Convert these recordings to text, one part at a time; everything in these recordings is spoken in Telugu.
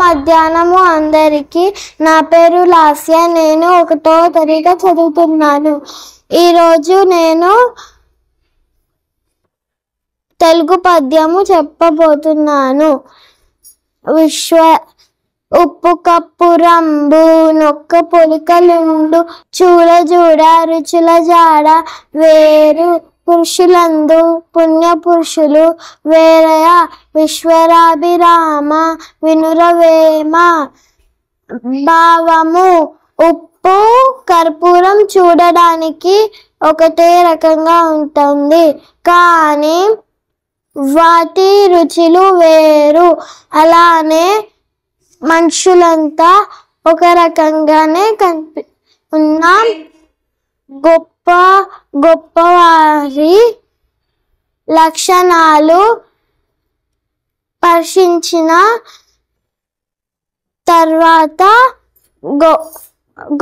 మధ్యాహ్నము అందరికీ. నా పేరు లాస్య. నేను 1వ తరగతి చదువుతున్నాను. ఈరోజు నేను తెలుగు పద్యము చెప్పబోతున్నాను. ఉప్పు కప్పు రంబు నొక్క పొలికలుండు చూడ చూడ రుచుల జాడ వేరు పురుషులందు పుణ్య పురుషులు వేరయ విశ్వరాభిరామ వినురవేమ. భావము: ఉప్పు కర్పూరం చూడడానికి ఒకటే రకంగా ఉంటుంది, కానీ వాటి రుచులు వేరు. అలానే మనుషులంతా ఒక రకంగానే ఉన్నాం. గొప్పవారి లక్షణాలు పరిశీలించిన తర్వాత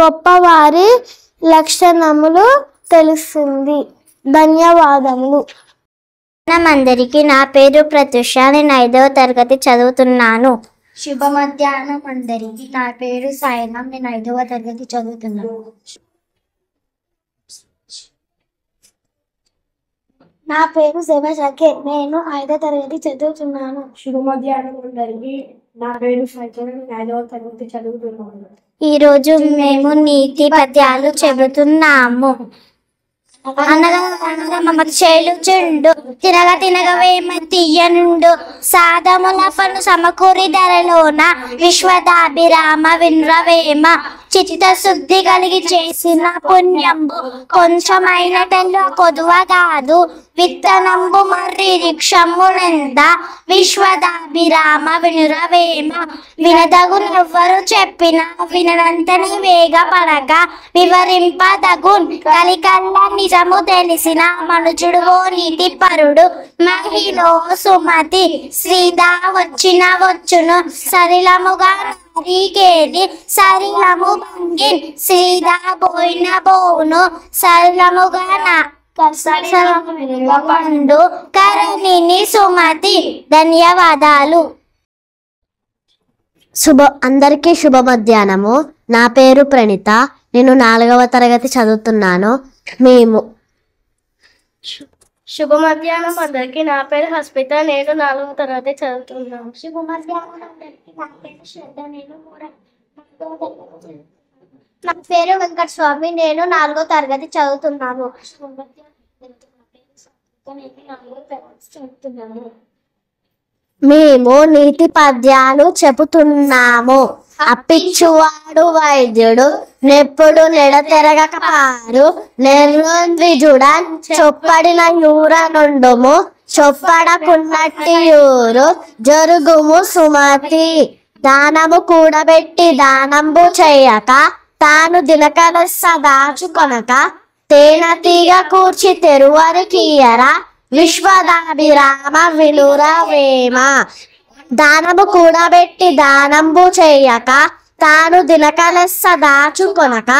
గొప్పవారి లక్షణములు తెలుస్తుంది. ధన్యవాదములు. అందరికీ. నా పేరు ప్రత్యూష. నేను 5వ తరగతి చదువుతున్నాను. శుభ మధ్యాహ్నం అందరికీ. నా పేరు సాయిరామ్. నేను 5వ తరగతి చదువుతున్నాను. నా పేరు శివశంకర్. నేను 5వ తరగతి చదువుతున్నాను. శుభ మధ్యాహ్నం అందరికీ. నా పేరు సైతం. నేను 5వ తరగతి చదువుతున్నాను. ఈరోజు మేము నీతి పద్యాలు చెబుతున్నాము. అనగా మమ చేలుచుండు తినగ తినగ వేమ తీయనుండు సాధముల పను సమకూరి ధరలోన విశ్వదాభిరామ వినురవేమ. చిత్తశుద్ధి కలిగి చేసిన పుణ్యంబు కొంచెమైనటెల్లో కొదువ కాదు విత్తనంబు మర్రి రిక్షములెంత విశ్వదాభిరామ వినురవేమ. వినదగునెవ్వరు చెప్పిన వినంతని వేగపడక వివరింపదగున్ కలికల్ల నిజము తెలిసిన మనుజుడు ఓ నీతి పరుడు. మహిళ సుమతి శ్రీదా వచ్చిన వచ్చును సరిలముగా నారీకేది సరిలము భంగిన్ శ్రీదా పోయిన బోను సరిలముగా పండు కరణిని సుమతి. ధన్యవాదాలు. అందరికీ శుభ మధ్యాహ్నము. నా పేరు ప్రణీత. నేను 4వ తరగతి చదువుతున్నాను. శుభ మధ్యాహ్నం అందరికీ. నా పేరు హస్మిత. నేను 4వ తరగతి చదువుతున్నాను. శుభ మధ్యాహ్నం అందరికీ. నా పేరు శ్రద్ధ. నేను 3వ తరగతి. నా పేరు వెంకట స్వామి. నేను 4వ తరగతి చదువుతున్నాను. మేము నీతి పద్యాలు చెబుతున్నాము. అప్పిచ్చువాడు వైద్యుడు నెప్పుడు నెడతెరగక పారు నిర్విజుడన్ చొప్పడిన యూర నుండుము చొప్పడకున్నట్టి యూరు జరుగుము సుమతి. దానము కూడబెట్టి దానంబు చెయ్యక తాను దినకలెస్స దాచుకొనక తేనెతీగ కూర్చి తెరువరికియరా విశ్వదాభిరామ వినురవేమ. దానము కూడబెట్టి దానంబు చెయ్యక తాను దినకలెస్స దాచుకొనక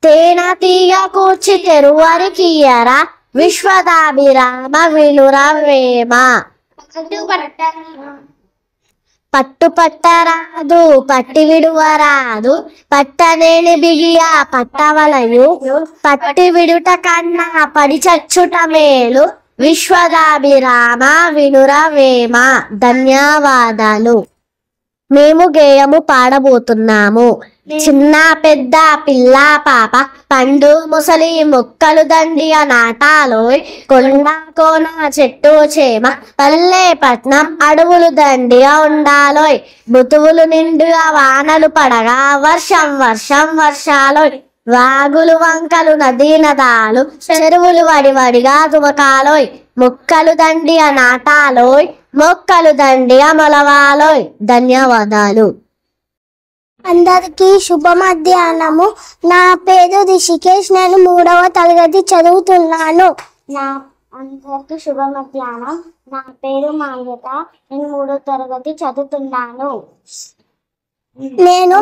తేనెతీగ కూర్చి తెరువరికియరా విశ్వదాభిరామ వినురవేమ. పట్టు పట్టరాదు పట్టి విడువరాదు పట్టనేని బిగియా పట్టవలయు పట్టి విడుట కన్నా పడి చచ్చుట మేలు విశ్వదాభిరామ వినురవేమ. ధన్యవాదాలు. మేము గేయము పాడబోతున్నాము. చిన్న పెద్ద పిల్ల పాప పండు ముసలి మొక్కలు దండియ నాటాలోయ్ కొండ కోన చెట్టు చేమ పల్లె పట్నం అడవులు దండిగా ఉండాలోయ్ బుతువులు నిండుగా వానలు పడగా వర్షం వర్షం వర్షాలోయ్ వాగులు వంకలు నదీ నదాలు చెరువులు వడివడిగా తుమకాలోయ్ మొక్కలు దండియ నాటాలోయ్ మొక్కలు దండియ మొలవాలోయ్. ధన్యవాదాలు. అందరికీ శుభ మధ్యాహ్నము. నా పేరు రిషికేష్. నేను 3వ తరగతి చదువుతున్నాను. అందరికీ శుభ మధ్యాహ్నం. నా పేరు మాన్యత. నేను 3వ తరగతి చదువుతున్నాను. నేను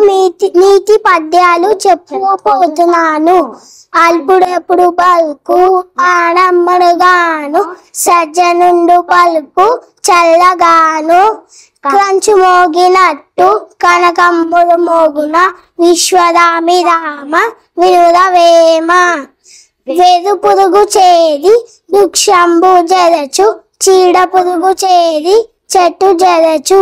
నీతి పద్యాలు చెప్పబోతున్నాను. అల్పుడెప్పుడు పలుకు ఆడమ్మడుగాను సజ్జనుండు పలుకు చల్లగాను క్రంచు మోగినట్టు కనకంబులు మోగున విశ్వదామిరామ వినురవేమ వెదు పురుగు చేరి వృక్షంబు జరచు చీడ పురుగు చేరి చెట్టు జరచు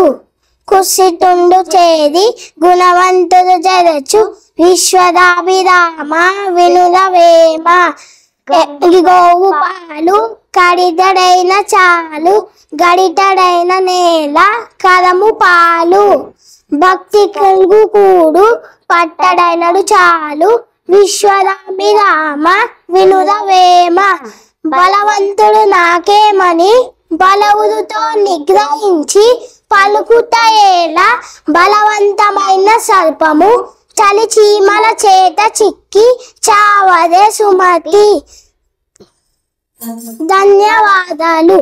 కుసిటుండు చేరి గుణవంతుడు జరచు విశ్వదాభిరామ వినురవేమ గోవు పాలు కడితడైన చాలు గడితడైన నేల కరము పాలు భక్తి కలుగు కూడు పట్టడైనడు చాలు విశ్వదాభిరామ వినురవేమ బలవంతుడు నాకేమని బలవుతో నిగ్రహించి పలుకుటయేలా బలవంతమైన సర్పము చలి చీమల చేత చిక్కి చావదే సుమతి. ధన్యవాదాలు.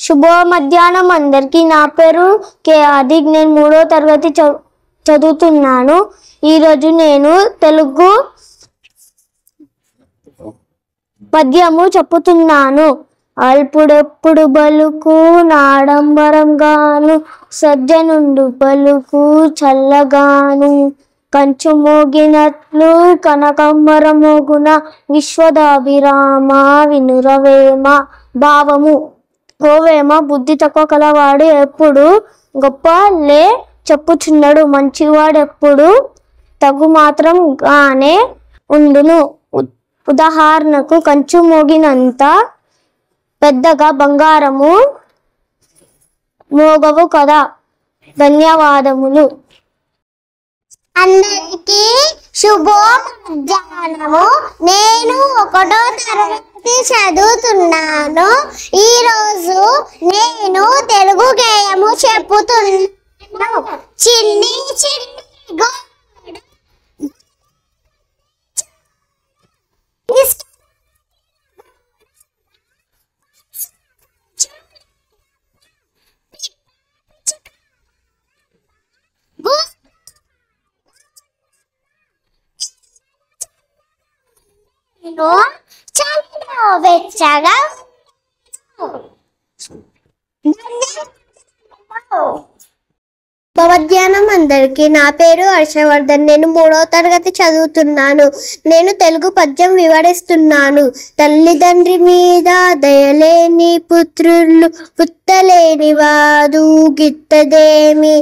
శుభ మధ్యాహ్నం అందరికి. నా పేరు కే ఆదిక్. నేను 3వ తరగతి చదువుతున్నాను. ఈరోజు నేను తెలుగు పద్యము చెప్పుతున్నాను. అల్పుడెప్పుడు బలుకు నాడంబరం గాను సజ్జనుండు పలుకు చల్లగాను కంచు మోగినట్లు కనకంబరమోగున విశ్వదాభిరామ వినురవేమ. భావము: ఓవేమ, బుద్ధి తక్కువ కలవాడు ఎప్పుడు గొప్ప లే చెప్పుచున్నాడు, మంచివాడెప్పుడు తగు మాత్రం గానే ఉండును. ఉదాహరణకు కంచు మోగినంత పెద్దగా బంగారము మోగవు కదా. ధన్యవాదములు. అందరికీ శుభోమధ్యాహ్నము. నేను 1వ తరగతి చదువుతున్నాను. ఈరోజు నేను తెలుగు గేయము చెప్పుతున్నాను. చిన్ని చిన్ని చలిలో వెచ్చగా మధ్యాహ్నం అందరికి. నా పేరు హర్షవర్ధన్. నేను 3వ తరగతి చదువుతున్నాను. నేను తెలుగు పద్యం వివరిస్తున్నాను. తల్లిదండ్రి మీద దయలేని పుత్రులు పుట్టలేని వారు గిత్తదేమి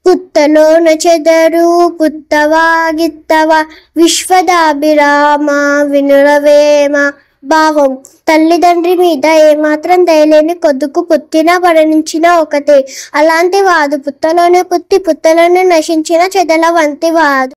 పుత్తలోన చెదరు పుత్తవా గిత్తవా విశ్వదాభిరామ వినురవేమ. భావం: తల్లిదండ్రి మీద ఏమాత్రం దయలేని కొద్దుకు పుట్టిన మరణించిన ఒకటే. అలాంటి వాడు పుత్తలోనే పుట్టి పుత్తలోనే నశించిన చెదల వంటి వాడు.